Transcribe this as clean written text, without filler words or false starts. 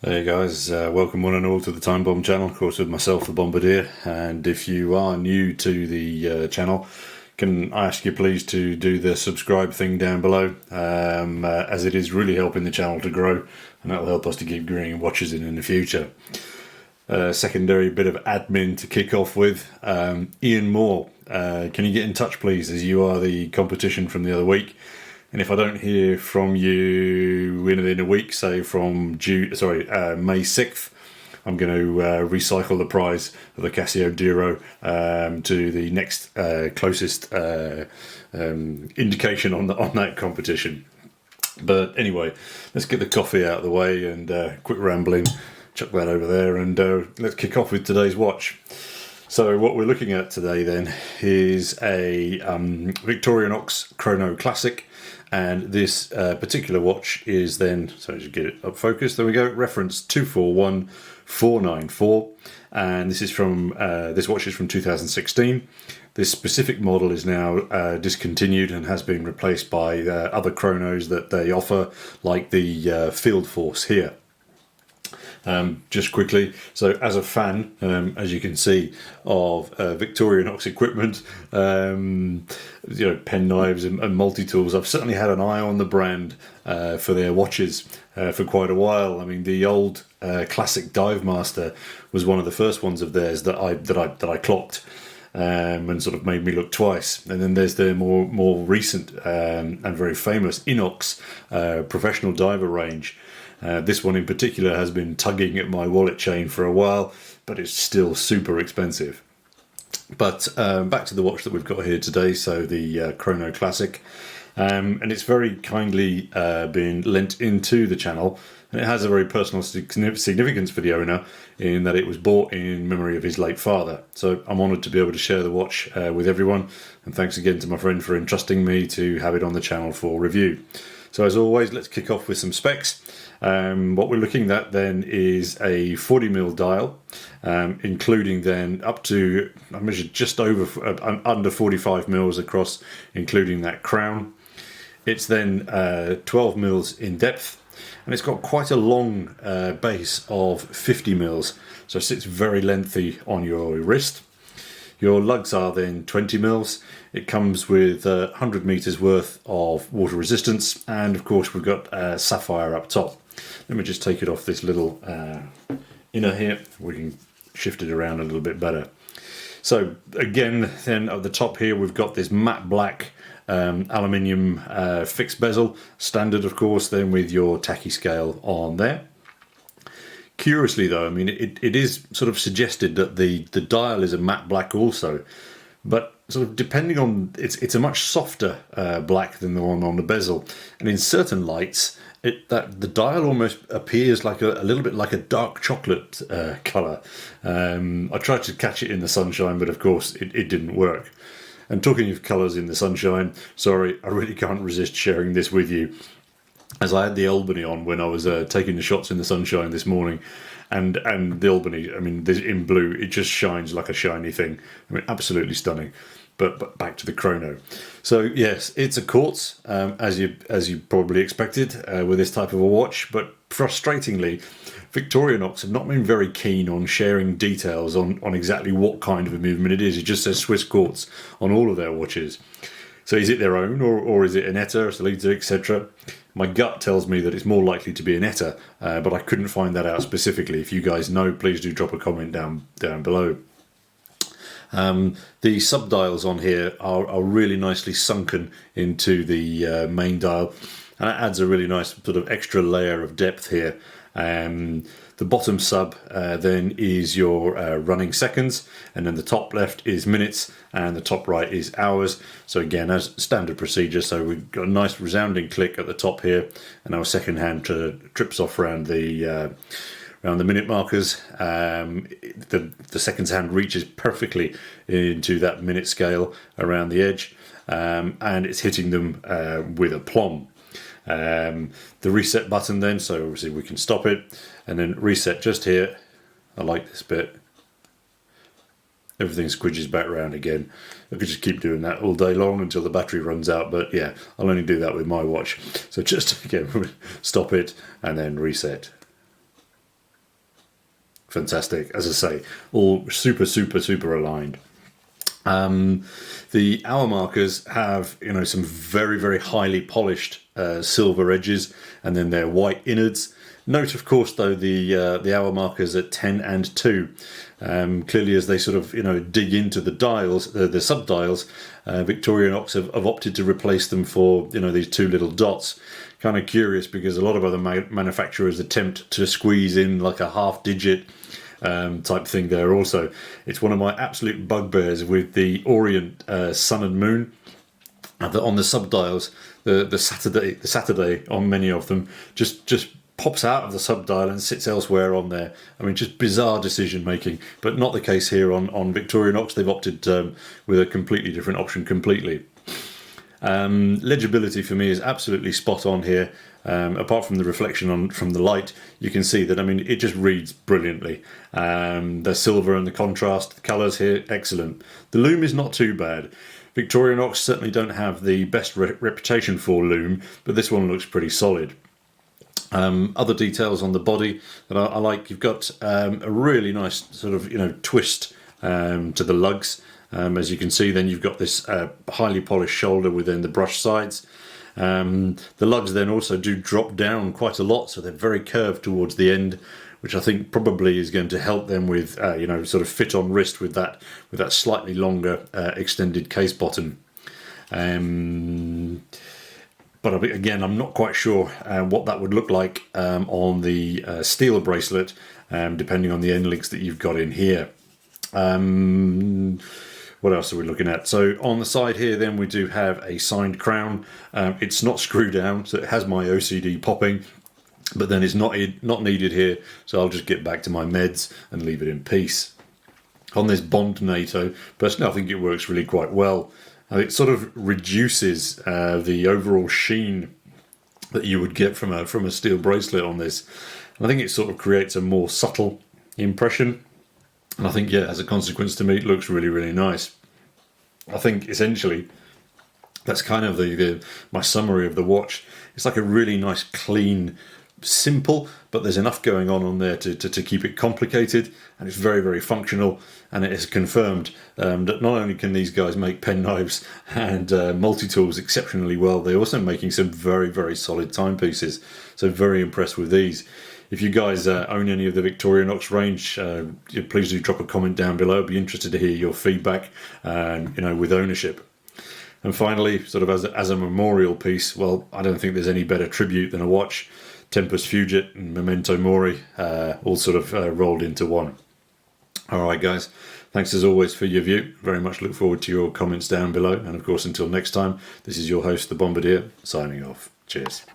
Hey guys, welcome one and all to the Time Bomb channel, of course with myself, the Bombardier. And if you are new to the channel, can I ask you please to do the subscribe thing down below, as it is really helping the channel to grow, and that will help us to keep bringing watches in the future. Secondary bit of admin to kick off with. Ian Moore, can you get in touch please, as you are the competition from the other week? And if I don't hear from you within a week, say from May 6th, I'm going to recycle the prize of the Casio Duro to the next closest indication on that competition. But anyway, let's get the coffee out of the way and quit rambling. Chuck that over there and let's kick off with today's watch. So what we're looking at today then is a VICTORINOX Chrono Classic. And this particular watch is then, so just get it up focused, there we go, reference 241494, and this is from, this watch is from 2016. This specific model is now discontinued and has been replaced by other chronos that they offer, like the Field Force here. Just quickly, so as a fan, as you can see, of Victorinox equipment, pen knives and multi-tools, I've certainly had an eye on the brand for their watches for quite a while. I mean, the old classic Dive Master was one of the first ones of theirs that I clocked. And sort of made me look twice. And then there's the more recent and very famous Inox professional diver range. This one in particular has been tugging at my wallet chain for a while, but it's still super expensive. But back to the watch that we've got here today, so the Chrono Classic. And it's very kindly been lent into the channel, and it has a very personal significance for the owner in that it was bought in memory of his late father. So I'm honoured to be able to share the watch with everyone, and thanks again to my friend for entrusting me to have it on the channel for review. So as always, let's kick off with some specs. What we're looking at then is a 40mm dial, including then up to, I measured just over under 45mm across, including that crown. It's then 12mm in depth, and it's got quite a long base of 50mm, so it sits very lengthy on your wrist. Your lugs are then 20mm. It comes with 100 meters worth of water resistance, and of course we've got sapphire up top. Let me just take it off this little inner here. We can shift it around a little bit better. So again, then at the top here we've got this matte black aluminium fixed bezel, standard of course, then with your tacky scale on there. Curiously though, I mean, it is sort of suggested that the dial is a matte black also, but sort of depending on, it's a much softer black than the one on the bezel, and in certain lights the dial almost appears like a little bit like a dark chocolate colour. I tried to catch it in the sunshine, but of course it didn't work. And talking of colours in the sunshine, sorry, I really can't resist sharing this with you, as I had the Albany on when I was taking the shots in the sunshine this morning, and the Albany, I mean, in blue, it just shines like a shiny thing. I mean, absolutely stunning. But back to the chrono. So yes, it's a quartz, as you probably expected with this type of a watch. But frustratingly, Victorinox have not been very keen on sharing details on exactly what kind of a movement it is. It just says Swiss quartz on all of their watches. So is it their own, or is it an ETA, a Solita, etc.? My gut tells me that it's more likely to be an ETA, but I couldn't find that out specifically. If you guys know, please do drop a comment down below. The subdials on here are really nicely sunken into the main dial, and that adds a really nice sort of extra layer of depth here. The bottom sub then is your running seconds, and then the top left is minutes, and the top right is hours. So again, as standard procedure, so we've got a nice resounding click at the top here, and our second hand trips off around the minute markers. The seconds hand reaches perfectly into that minute scale around the edge, and it's hitting them with aplomb. The reset button then, so obviously we can stop it, and then reset just here. I like this bit. Everything squidges back around again. I could just keep doing that all day long until the battery runs out, but yeah, I'll only do that with my watch. So just again, stop it and then reset. fantastic. As I say, all super, super, super aligned. The hour markers have, some very, very highly polished silver edges, and then their white innards. Note, of course, though, the hour markers at 10 and 2. Clearly, as they sort of, dig into the dials, the sub-dials, Victorinox have opted to replace them for, these two little dots. Kind of curious, because a lot of other manufacturers attempt to squeeze in like a half-digit type thing there also. It's one of my absolute bugbears with the Orient Sun and Moon. On the sub-dials, the Saturday on many of them just pops out of the sub-dial and sits elsewhere on there. I mean, just bizarre decision making, but not the case here on Victorinox. They've opted with a completely different option completely. Legibility for me is absolutely spot on here. Apart from the reflection from the light, you can see that, it just reads brilliantly. The silver and the contrast, the colours here, excellent. The loom is not too bad. Victorinox certainly don't have the best reputation for loom, but this one looks pretty solid. Other details on the body that I like, you've got a really nice sort of twist to the lugs. As you can see, then you've got this highly polished shoulder within the brush sides. The lugs then also do drop down quite a lot, so they're very curved towards the end, which I think probably is going to help them with sort of fit on wrist with that slightly longer extended case bottom. But again, I'm not quite sure what that would look like on the steel bracelet, depending on the end links that you've got in here. What else are we looking at? So on the side here, then we do have a signed crown. It's not screw down, so it has my OCD popping, but then it's not needed here. So I'll just get back to my meds and leave it in peace. On this Bond NATO, personally, I think it works really quite well. It sort of reduces the overall sheen that you would get from a steel bracelet on this. And I think it sort of creates a more subtle impression. And I think, as a consequence to me, it looks really, really nice. I think essentially that's kind of my summary of the watch. It's like a really nice, clean, simple, but there's enough going on there to keep it complicated, and it's very, very functional. And it is confirmed that not only can these guys make penknives and multi-tools exceptionally well, they're also making some very, very solid timepieces. So very impressed with these. If you guys own any of the Victorinox range, please do drop a comment down below. I'd be interested to hear your feedback, with ownership. And finally, sort of as a memorial piece, well, I don't think there's any better tribute than a watch. Tempus Fugit and Memento Mori, all sort of rolled into one. All right, guys. Thanks as always for your view. Very much look forward to your comments down below. And of course, until next time, this is your host, the Bombardier, signing off. Cheers.